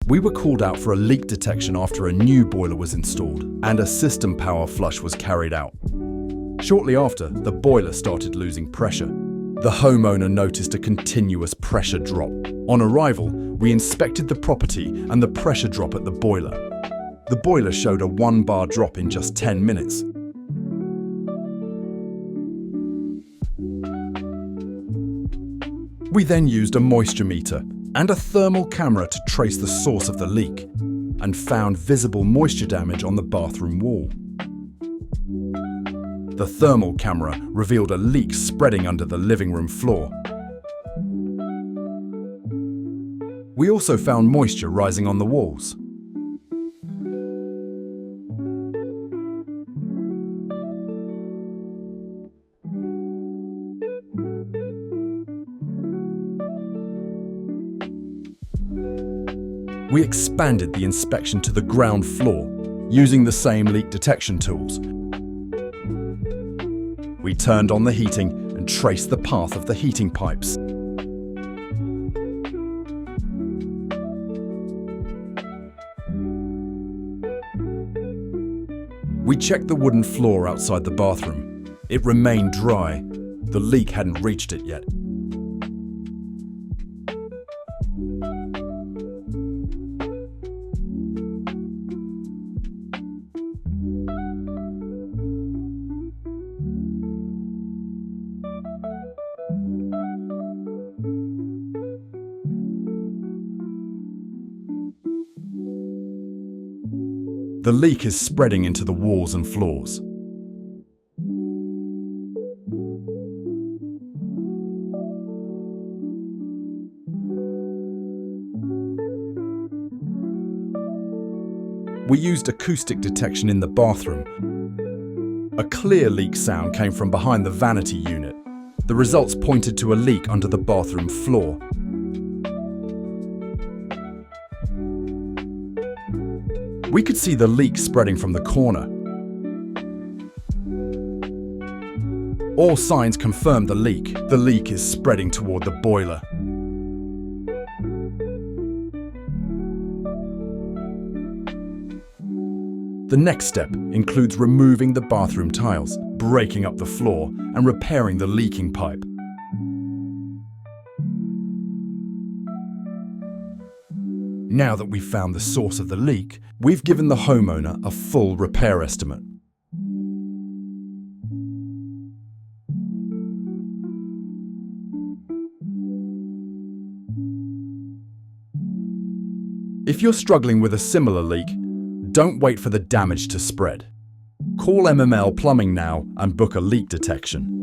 We were called out for a leak detection after a new boiler was installed and a system power flush was carried out. Shortly after, the boiler started losing pressure. The homeowner noticed a continuous pressure drop. On arrival, we inspected the property and the pressure drop at the boiler. The boiler showed a 1 bar drop in just 10 minutes. We then used a moisture meter and a thermal camera to trace the source of the leak and found visible moisture damage on the bathroom wall. The thermal camera revealed a leak spreading under the living room floor. We also found moisture rising on the walls. We expanded the inspection to the ground floor, using the same leak detection tools. We turned on the heating and traced the path of the heating pipes. We checked the wooden floor outside the bathroom. It remained dry. The leak hadn't reached it yet. The leak is spreading into the walls and floors. We used acoustic detection in the bathroom. A clear leak sound came from behind the vanity unit. The results pointed to a leak under the bathroom floor. We could see the leak spreading from the corner. All signs confirmed the leak. The leak is spreading toward the boiler. The next step includes removing the bathroom tiles, breaking up the floor, and repairing the leaking pipe. Now that we've found the source of the leak, we've given the homeowner a full repair estimate. If you're struggling with a similar leak, don't wait for the damage to spread. Call MML Plumbing now and book a leak detection.